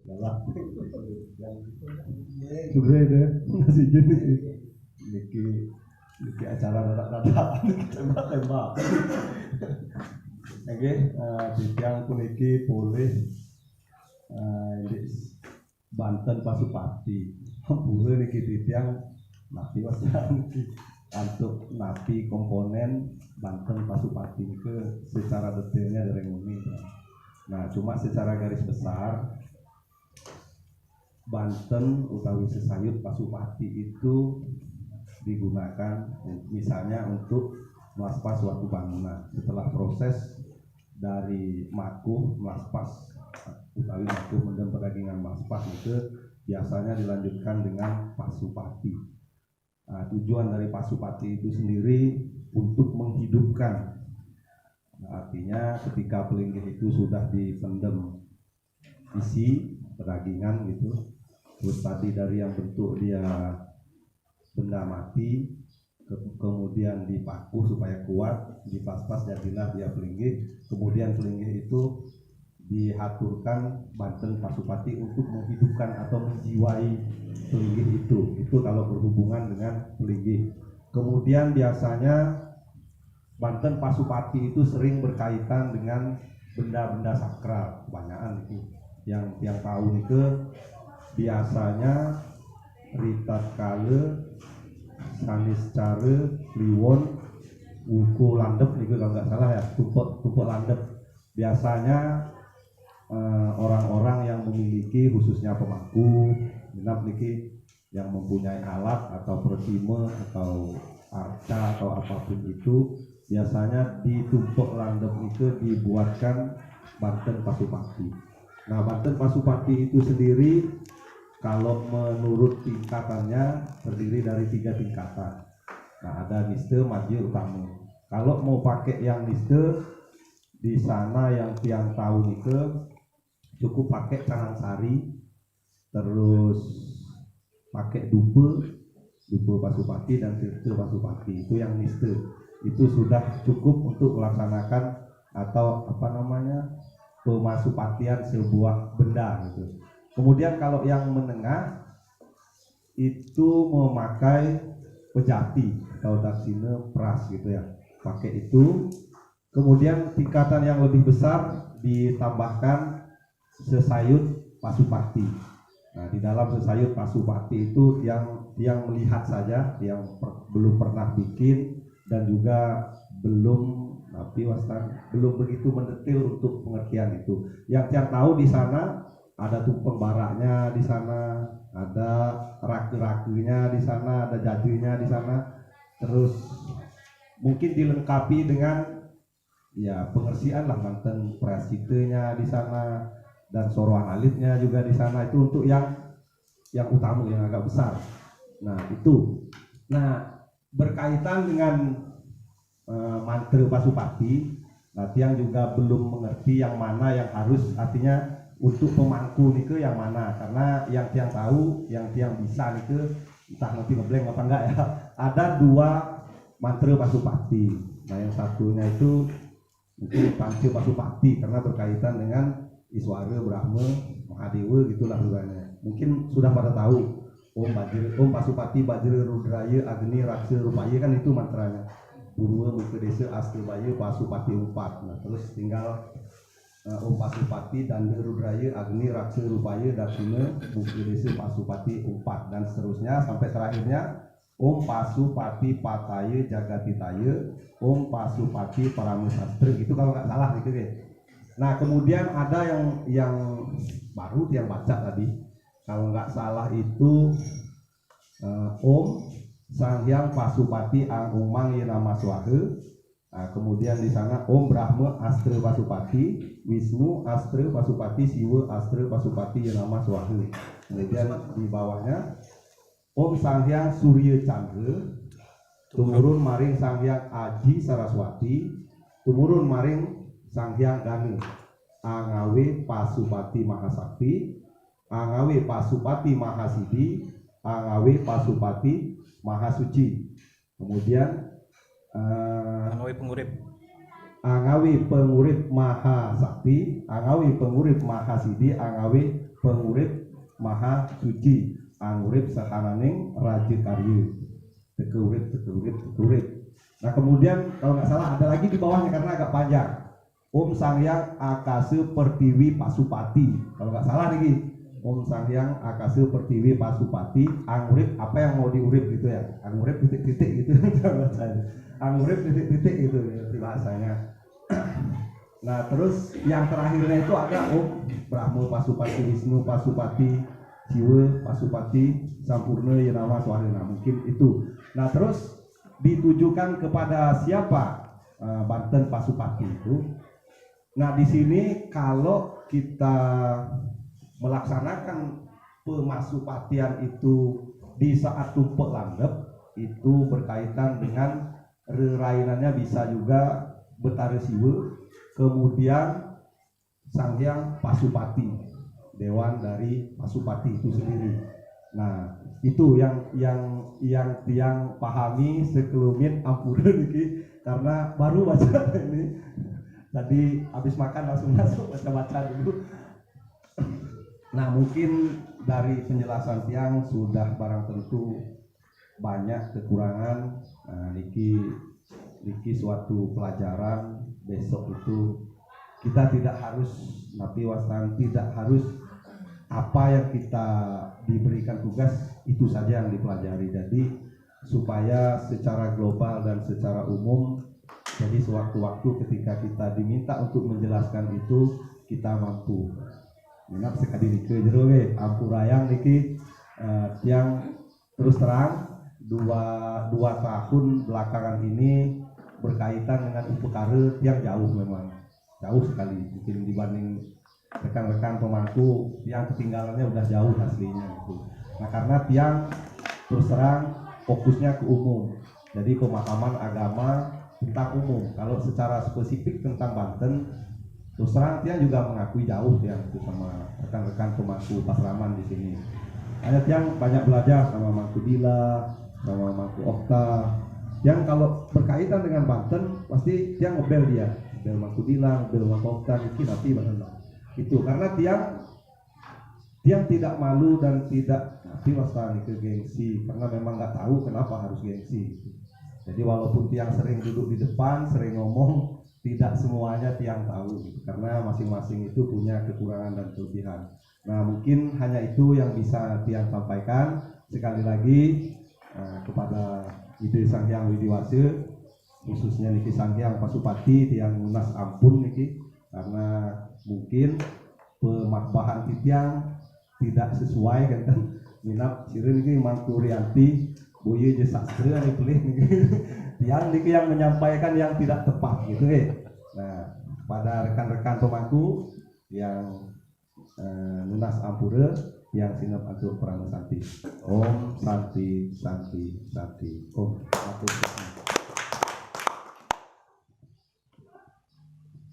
Yalah. Sudah itu masih jenis niki acara rada-rada tembak-tembak. Oke, bidang puniki boleh ini Banten Pasupati. Boleh niki bidang napi wasan untuk napi komponen Banten Pasupati ke secara detailnya dari ini. Nah, cuma secara garis besar Banten utawi Sesayut Pasupati itu digunakan misalnya untuk melaspas suatu bangunan. Setelah proses dari makuh melaspas utawi makuh mendem perdagingan melaspas itu biasanya dilanjutkan dengan pasupati. Nah, tujuan dari pasupati itu sendiri untuk menghidupkan. Nah, artinya ketika pelinggih itu sudah dipendem isi perdagingan gitu, terus tadi dari yang bentuk dia benda mati, kemudian dipaku supaya kuat, dipaspas jadilah dia pelinggih. Kemudian pelinggih itu dihaturkan Banten Pasupati untuk menghidupkan atau menjiwai pelinggih itu. Itu kalau berhubungan dengan pelinggih. Kemudian biasanya Banten Pasupati itu sering berkaitan dengan benda-benda sakral, kebanyakan itu. Yang tahu itu biasanya Ritat Kale, Sanis Care, Kliwon, Wuku Landep itu kalau nggak salah ya, Tupuk Landep. Biasanya orang-orang yang memiliki khususnya pemangku, genap niki yang mempunyai alat atau pertime atau arca atau apapun itu, biasanya di Tumpuk Landep itu dibuatkan Banten Pasupati. Nah, Banten Pasupati itu sendiri kalau menurut tingkatannya terdiri dari 3 tingkatan. Nah, ada niste, majil, utama. Kalau mau pakai yang niste, di sana yang tiang tahu itu cukup pakai canang sari, terus pakai dupe Pasupati dan tirte Pasupati. Itu yang niste. Itu sudah cukup untuk melaksanakan atau pemasupatian sebuah benda gitu. Kemudian kalau yang menengah itu memakai pejati atau daksine pras gitu ya, pakai itu. Kemudian tingkatan yang lebih besar ditambahkan Sesayut Pasupati. Nah, di dalam Sesayut Pasupati itu yang melihat saja, yang belum pernah bikin dan juga belum begitu mendetail untuk pengertian itu. Yang tahu di sana ada tumpeng baraknya di sana, ada raku-rakunya di sana, ada jajunya di sana. Terus mungkin dilengkapi dengan ya pengersian lah Banten Prasitenya di sana dan Soroan Alitnya juga di sana. Itu untuk yang utama, yang agak besar. Nah, itu. Nah, berkaitan dengan mantra Pasupati, nanti yang juga belum mengerti yang mana yang harus, artinya untuk pemangku niku yang mana, karena yang tiang tahu, yang tiang bisa niku entah nanti ngeblank apa enggak ya. Ada 2 mantra Pasupati. Nah, yang satunya itu mungkin Panca Pasupati karena berkaitan dengan Iswara, Brahma, Mahadewa gitulah rupanya. Mungkin sudah pada tahu Om Pasupati Bajra Rudraya Agni Raksa Rupaya, kan itu mantranya. Purwa Muka Desa Astebaya Pasupati 4. Nah, terus tinggal Om Pasupati dan Rudraya Agni Raksa Rupaya Dasina Muka Desa Pasupati 4 dan seterusnya sampai terakhirnya Om Pasupati Pataya Jagatitaya Om Pasupati Paramusastra, gitu kalau nggak salah gitu ya. Nah, kemudian ada yang baru yang baca tadi, kalau nggak salah itu Om Sang Hyang Pasupati Angumang Yenama Swaha. Nah, kemudian di sana Om Brahma Astra Pasupati, Wisnu Astra Pasupati, Siwa Astra Pasupati Yenama Swaha. Kemudian di bawahnya Om Sang Hyang Surya Chandra, tumurun maring Sang Hyang Aji Saraswati, tumurun maring Sang Hyang Ganu, Angawe Pasupati Mahasakti, Angawe Pasupati Mahasidi, Angawe Pasupati Mahasuci. Kemudian Angawi Pengurip Mahasakti, Angawi Pengurip Mahasidi, Angawi pengurip maha suci, angurip sakananing raja karya, tekeurip. Nah kemudian kalau nggak salah ada lagi di bawahnya karena agak panjang. Om Sangyang Akasa Pertiwi Pasupati. Kalau nggak salah nih, Om Sangyang Akasa Pertiwi Pasupati. Angurip apa yang mau diurip gitu ya? Angurip titik-titik gitu. Angurip titik-titik gitu bahasanya. Nah terus yang terakhirnya itu ada Om Brahma Pasupati, Wisnu Pasupati, Siwa Pasupati, Sampurna Yenama Swarena. Mungkin itu. Nah terus ditujukan kepada siapa? Banten Pasupati itu. Nah di sini kalau kita melaksanakan pemasupatian itu di saat tumpek langgep, itu berkaitan dengan rerainannya bisa juga Betara Siwa, kemudian Sanghyang Pasupati, dewan dari Pasupati itu sendiri. Nah itu yang tiang pahami sekelumit ampura niki karena baru baca ini. Tadi habis makan langsung masuk baca-baca dulu. Nah mungkin dari penjelasan tiang sudah barang tentu banyak kekurangan. Nah, niki suatu pelajaran. Besok itu kita tidak harus napi wastan, tidak harus apa yang kita diberikan tugas itu saja yang dipelajari. Jadi supaya secara global dan secara umum, jadi sewaktu-waktu ketika kita diminta untuk menjelaskan itu kita mampu. Minap sekali niki jero we ampurayang niki yang terus terang dua tahun belakangan ini berkaitan dengan upekara yang jauh, memang jauh sekali mungkin dibanding rekan-rekan pemangku yang ketinggalannya udah jauh aslinya gitu. Nah karena tiang terus terang fokusnya ke umum, jadi pemahaman agama tentang umum. Kalau secara spesifik tentang Banten, terus terang tiang juga mengakui jauh tiang itu sama rekan-rekan pemangku Pasraman di sini. Hanya tiang banyak belajar sama Mangku Dila, sama Mangku Okta. Yang kalau berkaitan dengan Banten pasti tiang ngebel dia, ngebel Mangku Dila, ngebel Mangku Okta, mungkin nanti itu karena tiang tidak malu dan tidak nanti wasani ke gengsi, karena memang nggak tahu kenapa harus gengsi. Jadi walaupun tiang sering duduk di depan, sering ngomong, tidak semuanya tiang tahu gitu, karena masing-masing itu punya kekurangan dan kelebihan. Nah mungkin hanya itu yang bisa tiang sampaikan. Sekali lagi kepada Ide Sanghyang Widiwase, khususnya Niki Sanghyang Pasupati, tiang lunas ampun niki, karena mungkin pemakbahan tiang tidak sesuai kan minap sirin niki Mangku Rianti Boye Sastra nih pilih yang niki yang menyampaikan yang tidak tepat gitu Nah pada rekan-rekan pemangku yang lunas ampura, yang sinap atur perang santi. Om Santi Santi Santi. Om.